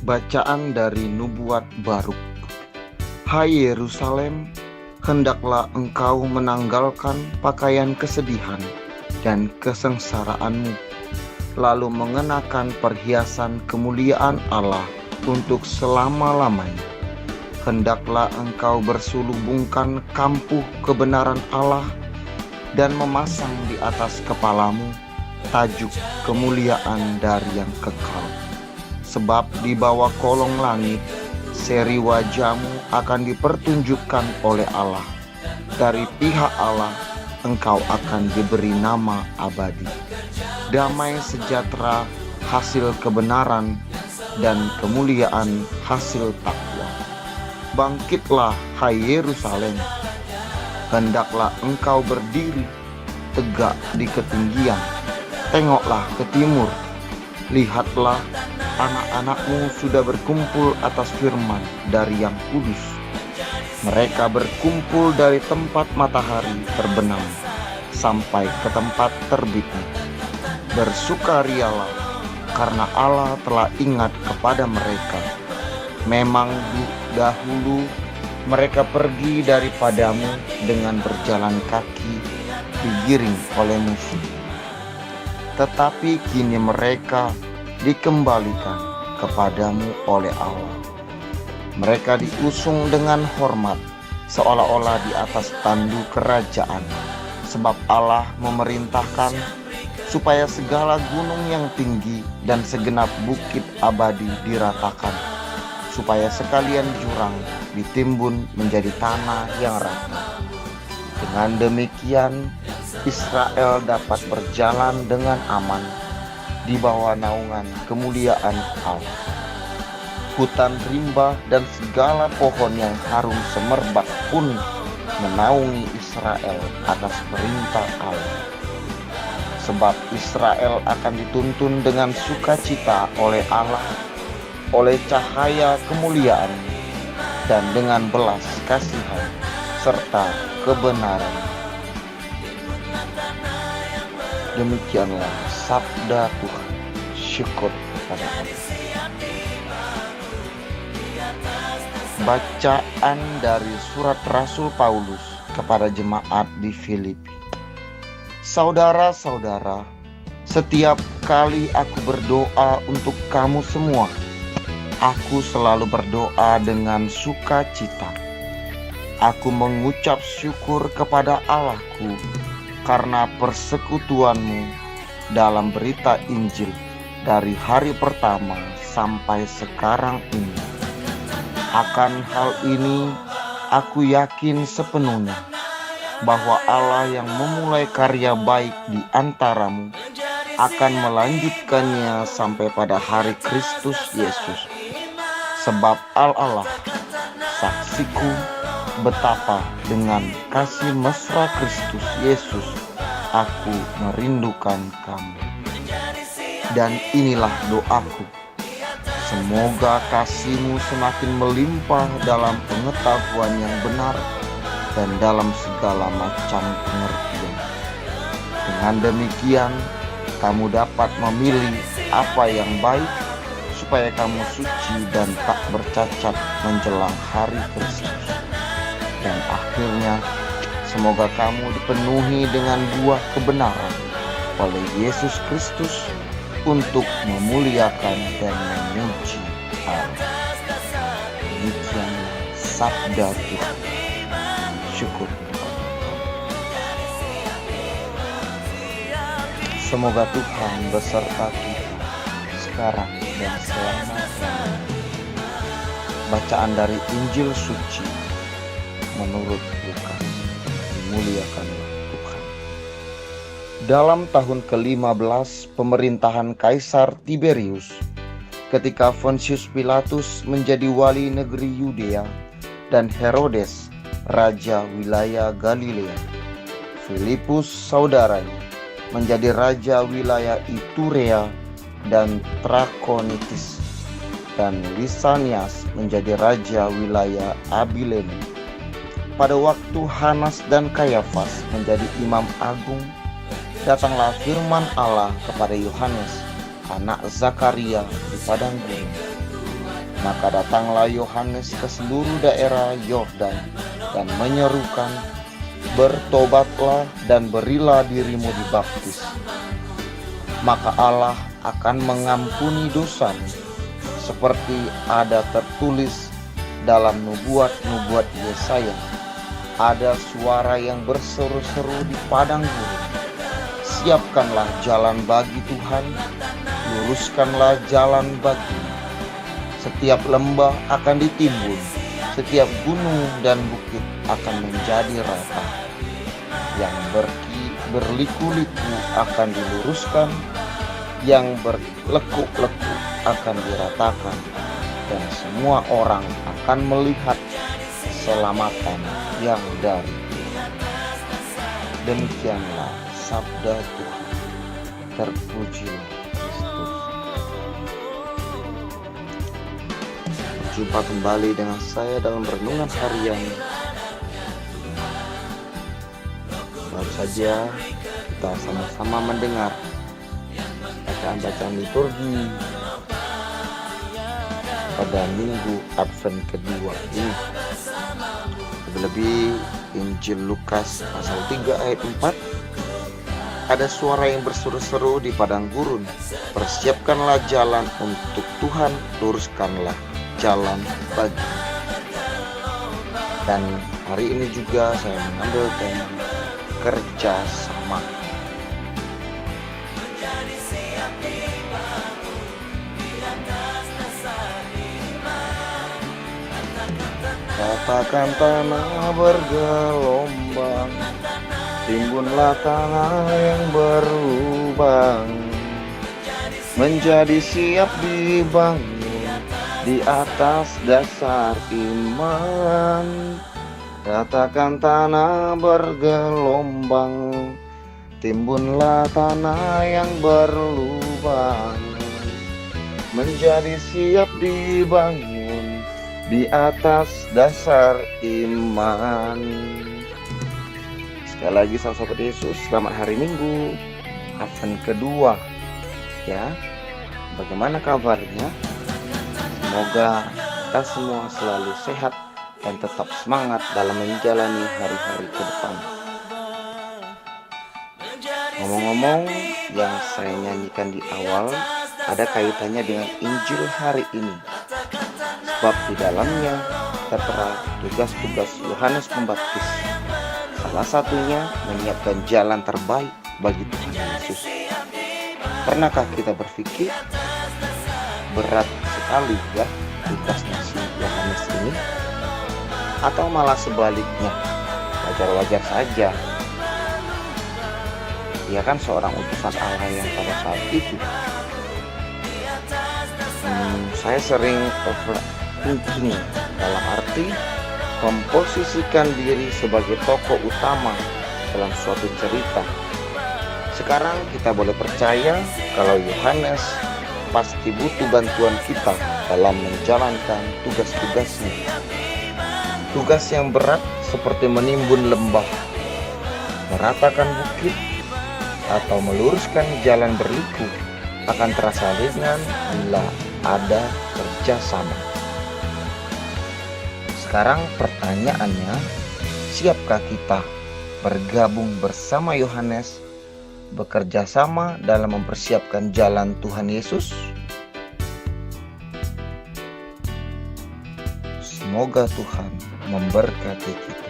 Bacaan dari Nubuat Baruk. Hai Yerusalem, hendaklah engkau menanggalkan pakaian kesedihan dan kesengsaraanmu, lalu mengenakan perhiasan kemuliaan Allah untuk selama-lamanya. Hendaklah engkau bersulubungkan kampuh kebenaran Allah dan memasang di atas kepalamu tajuk kemuliaan dari yang kekal. Sebab di bawah kolong langit, seri wajahmu akan dipertunjukkan oleh Allah. Dari pihak Allah, engkau akan diberi nama abadi. Damai sejahtera hasil kebenaran dan kemuliaan hasil takwa. Bangkitlah, hai Yerusalem, hendaklah engkau berdiri tegak di ketinggian. Tengoklah ke timur, lihatlah, anak-anakmu sudah berkumpul atas firman dari yang kudus. Mereka berkumpul dari tempat matahari terbenam sampai ke tempat terbitnya. Bersukarialah, karena Allah telah ingat kepada mereka. Memang dahulu mereka pergi daripadamu dengan berjalan kaki, digiring oleh musuh. Tetapi kini mereka dikembalikan kepadamu oleh Allah. Mereka diusung dengan hormat, seolah-olah di atas tandu kerajaan, sebab Allah memerintahkan supaya segala gunung yang tinggi dan segenap bukit abadi diratakan, supaya sekalian jurang ditimbun menjadi tanah yang rata. Dengan demikian, Israel dapat berjalan dengan aman di bawah naungan kemuliaan Allah. Hutan rimba dan segala pohon yang harum semerbak pun menaungi Israel atas perintah Allah. Sebab Israel akan dituntun dengan sukacita oleh Allah, oleh cahaya kemuliaan, dan dengan belas kasihan serta kebenaran. Demikianlah sabda Tuhan. Syukur kepada Allah. Bacaan dari surat Rasul Paulus kepada jemaat di Filipi. Saudara-saudara, setiap kali aku berdoa untuk kamu semua, aku selalu berdoa dengan sukacita. Aku mengucap syukur kepada Allahku karena persekutuanmu dalam berita Injil dari hari pertama sampai sekarang ini. Akan hal ini aku yakin sepenuhnya bahwa Allah yang memulai karya baik di antaramu akan melanjutkannya sampai pada hari Kristus Yesus. Sebab Allah saksiku betapa dengan kasih mesra Kristus Yesus aku merindukan kamu. Dan inilah doaku, semoga kasihmu semakin melimpah dalam pengetahuan yang benar dan dalam segala macam pengertian. Dengan demikian, kamu dapat memilih apa yang baik, supaya kamu suci dan tak bercacat menjelang hari Kristus. Dan akhirnya, semoga kamu dipenuhi dengan buah kebenaran oleh Yesus Kristus untuk memuliakan dan memuji Allah. Demikianlah sabda Tuhan. Syukur. Semoga Tuhan beserta kita sekarang dan selama-lamanya. Bacaan dari Injil suci menurut Lukas. Dimuliakanlah Tuhan. Dalam tahun ke-15 pemerintahan Kaisar Tiberius, ketika Pontius Pilatus menjadi wali negeri Yudea dan Herodes raja wilayah Galilea, Filipus saudaranya menjadi raja wilayah Iturea dan Trakonitis, dan Lisanias menjadi raja wilayah Abilene. Pada waktu Hanas dan Kayafas menjadi imam agung, datanglah firman Allah kepada Yohanes, anak Zakaria, di padang gurun. Maka datanglah Yohanes ke seluruh daerah Yordan dan menyerukan, "Bertobatlah dan berilah dirimu dibaptis, maka Allah akan mengampuni dosamu, seperti ada tertulis dalam nubuat-nubuat Yesaya. Ada suara yang berseru-seru di padang gurun, siapkanlah jalan bagi Tuhan, luruskanlah jalan baginya. Setiap lembah akan ditimbun, setiap gunung dan bukit akan menjadi rata. Yang berliku-liku akan diluruskan, yang berlekuk-lekuk akan diratakan, dan semua orang akan melihat keselamatan yang dari Tuhan." Demikianlah sabda Tuhan. Terpujilah Kristus. Berjumpa kembali dengan saya dalam renungan harian. Baru saja kita sama-sama mendengar bacaan-bacaan liturgi pada Minggu Advent kedua ini. Lebih-lebih Injil Lukas pasal 3 ayat 4. Ada suara yang berseru-seru di padang gurun, "Persiapkanlah jalan untuk Tuhan, luruskanlah jalan bagi." Dan hari ini juga saya mengambil tema kerjasama. Katakan tanah bergelombang, timbunlah tanah yang berlubang, menjadi siap dibangun di atas dasar iman. Katakan tanah bergelombang, timbunlah tanah yang berlubang, menjadi siap dibangun di atas dasar iman. Sekali lagi sahabat Yesus, selamat hari Minggu Advent kedua. Ya, bagaimana kabarnya? Semoga kita semua selalu sehat dan tetap semangat dalam menjalani hari-hari ke depan. Ngomong-ngomong, yang saya nyanyikan di awal ada kaitannya dengan Injil hari ini. Sebab di dalamnya tertera tugas-tugas Yohanes Pembaptis. Salah satunya menyiapkan jalan terbaik bagi Tuhan Yesus. Pernahkah kita berpikir berat sekali ya tugasnya si Yohanes ini? Atau malah sebaliknya, wajar-wajar saja? Dia kan seorang utusan Allah yang pada saat itu. Saya sering overthinking dalam arti memposisikan diri sebagai tokoh utama dalam suatu cerita. Sekarang kita boleh percaya kalau Yohanes pasti butuh bantuan kita dalam menjalankan tugas-tugasnya. Tugas yang berat seperti menimbun lembah, meratakan bukit, atau meluruskan jalan berliku akan terasa ringan bila ada kerjasama. Sekarang pertanyaannya, siapkah kita bergabung bersama Yohanes, bekerja sama dalam mempersiapkan jalan Tuhan Yesus? Semoga Tuhan memberkati kita.